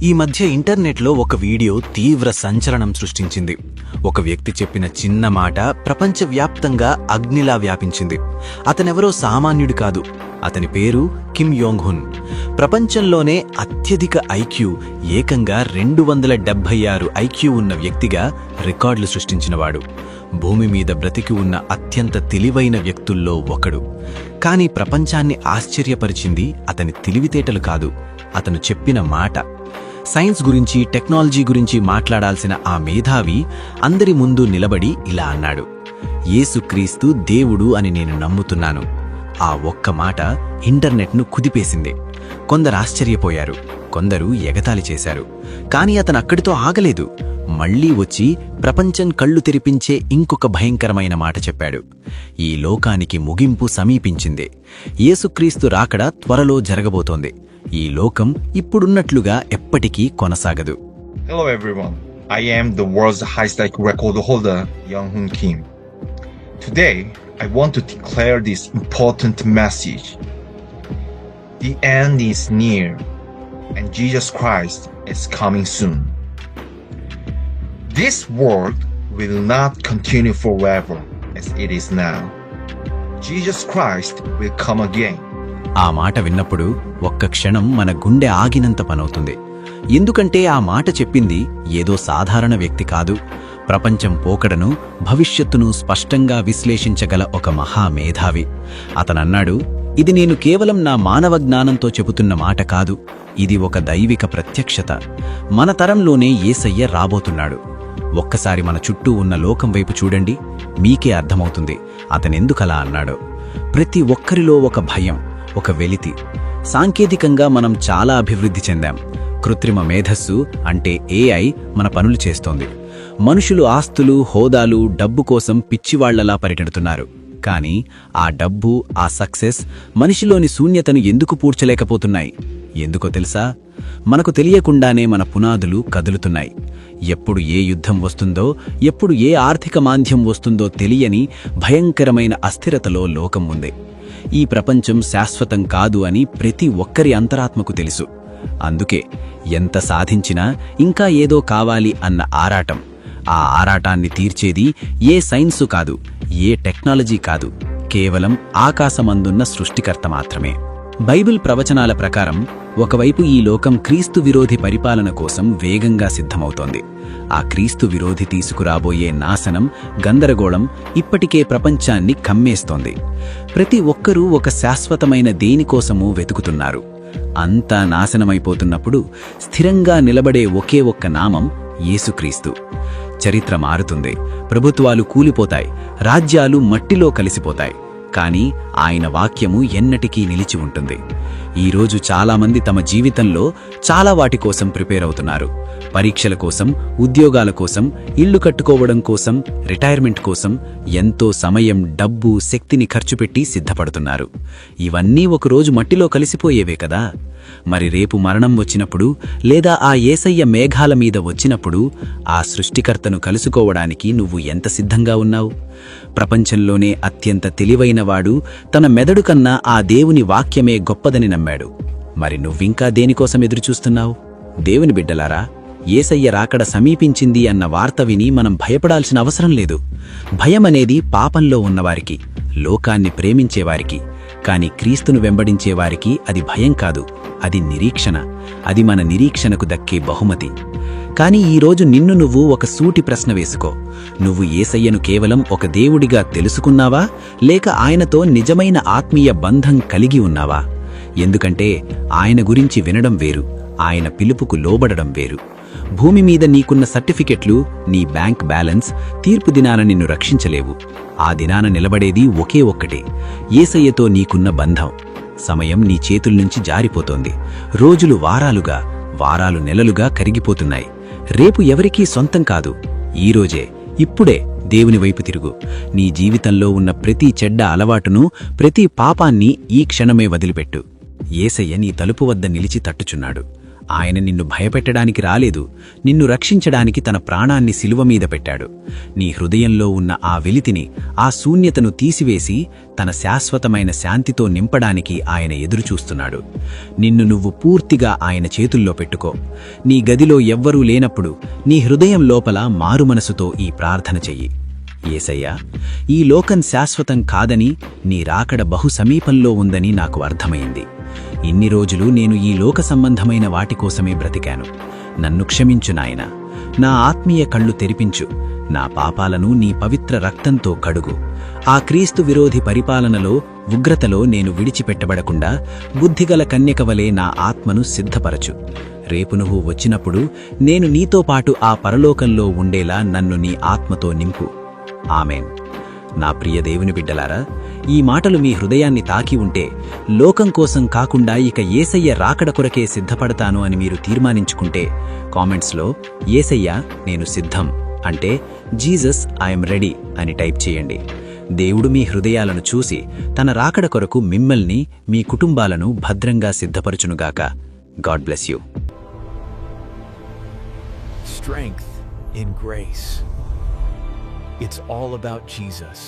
ఈ మధ్య ఇంటర్నెట్లో ఒక వీడియో తీవ్ర సంచలనం సృష్టించింది. ఒక వ్యక్తి చెప్పిన చిన్న మాట ప్రపంచవ్యాప్తంగా అగ్నిలా వ్యాపించింది. అతనెవరో సామాన్యుడు కాదు. అతని పేరు కిమ్ యోంగ్ హున్. ప్రపంచంలోనే అత్యధిక ఐక్యూ, ఏకంగా 276 ఐక్యూ ఉన్న వ్యక్తిగా రికార్డులు సృష్టించినవాడు. భూమి మీద బ్రతికి ఉన్న అత్యంత తెలివైన వ్యక్తుల్లో ఒకడు. కానీ ప్రపంచాన్ని ఆశ్చర్యపరిచింది అతని తెలివితేటలు కాదు, అతను చెప్పిన మాట. సైన్స్ గురించి, టెక్నాలజీ గురించి మాట్లాడాల్సిన ఆ మేధావి అందరి ముందు నిలబడి ఇలా అన్నాడు: యేసుక్రీస్తు దేవుడు అని నేను నమ్ముతున్నాను. ఆ ఒక్క మాట ఇంటర్నెట్ను కుదిపేసింది. కొందరు ఆశ్చర్యపోయారు, కొందరు ఎగతాళి చేశారు. కానీ అతను అక్కడితో ఆగలేదు. మళ్లీ వచ్చి ప్రపంచం కళ్ళు తెరిపించే ఇంకొక భయంకరమైన మాట చెప్పాడు. ఈ లోకానికి ముగింపు సమీపించింది. యేసుక్రీస్తు రాకడ త్వరలో జరగబోతోంది. ఈ లోకం ఇప్పుడున్నట్లుగా ఎప్పటికీ కొనసాగదు. Hello everyone, I am the world's highest record holder, Young Hoon Kim. Today, I want to declare this important message. The end is near, and Jesus Christ is coming soon. This world will not continue forever as it is now. Jesus Christ will come again. ఆ మాట విన్నప్పుడు ఒక్క క్షణం మన గుండె ఆగినంత పనవుతుంది. ఎందుకంటే ఆ మాట చెప్పింది ఏదో సాధారణ వ్యక్తి కాదు. ప్రపంచం పోకడను, భవిష్యత్తును స్పష్టంగా విశ్లేషించగల ఒక మహామేధావి. అతనన్నాడు, ఇది నేను కేవలం నా మానవ జ్ఞానంతో చెబుతున్న మాట కాదు, ఇది ఒక దైవిక ప్రత్యక్షత. మన తరంలోనే యేసయ్య రాబోతున్నాడు. ఒక్కసారి మన చుట్టూ ఉన్న లోకం వైపు చూడండి, మీకే అర్థమవుతుంది అతనెందుకలా అన్నాడో. ప్రతి ఒక్కరిలో ఒక భయం, ఒక వెలితి. సాంకేతికంగా మనం చాలా అభివృద్ధి చెందాం. కృత్రిమ మేధస్సు అంటే ఏఐ మన పనులు చేస్తోంది. మనుషులు ఆస్తులు, హోదాలు, డబ్బు కోసం పిచ్చివాళ్లలా పరిగెడుతున్నారు. కానీ ఆ డబ్బు, ఆ సక్సెస్ మనిషిలోని శూన్యతను ఎందుకు పూడ్చలేకపోతున్నాయి? ఎందుకో తెలుసా? మనకు తెలియకుండానే మన పునాదులు కదులుతున్నాయి. ఎప్పుడు ఏ యుద్ధం వస్తుందో, ఎప్పుడు ఏ ఆర్థిక మాంద్యం వస్తుందో తెలియని భయంకరమైన అస్థిరతలో లోకం ఉంది. ఈ ప్రపంచం శాశ్వతం కాదు అని ప్రతి ఒక్కరి అంతరాత్మకు తెలుసు. అందుకే ఎంత సాధించినా ఇంకా ఏదో కావాలి అన్న ఆరాటం. ఆ ఆరాటాన్ని తీర్చేది ఏ సైన్సు కాదు, ఏ టెక్నాలజీ కాదు, కేవలం ఆకాశమందున్న సృష్టికర్త మాత్రమే. బైబిల్ ప్రవచనాల ప్రకారం ఒకవైపు ఈ లోకం క్రీస్తు విరోధి పరిపాలన కోసం వేగంగా సిద్ధమవుతోంది. ఆ క్రీస్తు విరోధి తీసుకురాబోయే నాశనం, గందరగోళం ఇప్పటికే ప్రపంచాన్ని కమ్మేస్తోంది. ప్రతి ఒక్కరూ ఒక శాశ్వతమైన దేనికోసమూ వెతుకుతున్నారు. అంతా నాశనమైపోతున్నప్పుడు స్థిరంగా నిలబడే ఒకే ఒక్క నామం యేసుక్రీస్తు. చరిత్ర మారుతుంది, ప్రభుత్వాలు కూలిపోతాయి, రాజ్యాలు మట్టిలో కలిసిపోతాయి. కానీ ఆయన వాక్యము ఎన్నటికీ నిలిచి ఉంటుంది. ఈరోజు చాలామంది తమ జీవితంలో చాలా వాటి కోసం ప్రిపేర్ అవుతున్నారు. పరీక్షల కోసం, ఉద్యోగాల కోసం, ఇళ్లు కట్టుకోవడం కోసం, రిటైర్మెంట్ కోసం ఎంతో సమయం, డబ్బు, శక్తిని ఖర్చు పెట్టి సిద్ధపడుతున్నారు. ఇవన్నీ ఒకరోజు మట్టిలో కలిసిపోయేవే కదా. మరి రేపు మరణం వచ్చినప్పుడు, లేదా ఆ యేసయ్య మేఘాల మీద వచ్చినప్పుడు ఆ సృష్టికర్తను కలుసుకోవడానికి నువ్వు ఎంత సిద్ధంగా ఉన్నావు? ప్రపంచంలోనే అత్యంత తెలివైనవాడు తన మెదడు కన్నా ఆ దేవుని వాక్యమే గొప్పదని నమ్మాడు. మరి నువ్వింకా దేనికోసం ఎదురుచూస్తున్నావు? దేవుని బిడ్డలారా, యేసయ్య రాకడ సమీపించింది అన్న వార్త విని మనం భయపడాల్సిన అవసరం లేదు. భయమనేది పాపంలో ఉన్నవారికి, లోకాన్ని ప్రేమించేవారికి. కాని క్రీస్తును వెంబడించేవారికి అది భయం కాదు, అది నిరీక్షణ. అది మన నిరీక్షణకు దక్కే బహుమతి. కాని ఈరోజు నిన్ను నువ్వు ఒక సూటి ప్రశ్న వేసుకో. నువ్వు యేసయ్యను కేవలం ఒక దేవుడిగా తెలుసుకున్నావా, లేక ఆయనతో నిజమైన ఆత్మీయ బంధం కలిగి ఉన్నావా? ఎందుకంటే ఆయన గురించి వినడం వేరు, ఆయన పిలుపుకు లోబడడం వేరు. భూమి మీద నీకున్న సర్టిఫికెట్లు, నీ బ్యాంక్ బ్యాలెన్స్ తీర్పు దినాన నిన్ను రక్షించలేవు. ఆ దినాన నిలబడేది ఒకే ఒక్కటే, యేసయ్యతో నీకున్న బంధం. సమయం నీ చేతుల్నుంచి జారిపోతోంది. రోజులు వారాలుగా, వారాలు నెలలుగా కరిగిపోతున్నాయి. రేపు ఎవరికీ సొంతం కాదు. ఈరోజే, ఇప్పుడే దేవుని వైపు తిరుగు. నీ జీవితంలో ఉన్న ప్రతి చెడ్డ అలవాటును, ప్రతి పాపాన్ని ఈ క్షణమే వదిలిపెట్టు. యేసయ్య నీ తలుపు వద్ద నిలిచి తట్టుచున్నాడు. ఆయన నిన్ను భయపెట్టడానికి రాలేదు, నిన్ను రక్షించడానికి తన ప్రాణాన్ని శిలువ మీద పెట్టాడు. నీ హృదయంలో ఉన్న ఆ వెలితిని, ఆ శూన్యతను తీసివేసి తన శాశ్వతమైన శాంతితో నింపడానికి ఆయన ఎదురుచూస్తున్నాడు. నిన్ను నువ్వు పూర్తిగా ఆయన చేతుల్లో పెట్టుకో. నీ గదిలో ఎవ్వరూ లేనప్పుడు నీ హృదయం లోపల మారుమనసుతో ఈ ప్రార్థన చెయ్యి. యేసయ్యా, ఈ లోకం శాశ్వతం కాదని, నీ రాకడ బహు సమీపంలో ఉందని నాకు అర్థమైంది. ఇన్ని రోజులు నేను ఈ లోక సంబంధమైన వాటి కోసమే బ్రతికాను. నన్ను క్షమించు నాయనా. నా ఆత్మీయ కళ్ళు తెరిపించు. నా పాపాలను నీ పవిత్ర రక్తంతో కడుగు. ఆ క్రీస్తు విరోధి పరిపాలనలో, ఉగ్రతలో నేను విడిచిపెట్టబడకుండా బుద్ధిగల కన్యకవలే నా ఆత్మను సిద్ధపరచు. రేపు నువ్వు వచ్చినప్పుడు నేను నీతో పాటు ఆ పరలోకంలో ఉండేలా నన్ను నీ ఆత్మతో నింపు. ఆమెన్. నా ప్రియ దేవుని బిడ్డలారా, ఈ మాటలు మీ హృదయాన్ని తాకి ఉంటే, లోకం కోసం కాకుండా ఇక యేసయ్య రాకడ కొరకే సిద్ధపడతాను అని మీరు తీర్మానించుకుంటే, కామెంట్స్లో యేసయ్య నేను సిద్ధం అంటే జీసస్ ఐఎమ్ రెడీ అని టైప్ చేయండి. దేవుడు మీ హృదయాలను చూసి తన రాకడ కొరకు మిమ్మల్ని, మీ కుటుంబాలను భద్రంగా సిద్ధపరచునుగాక. God bless you. Strength in grace. It's all about Jesus.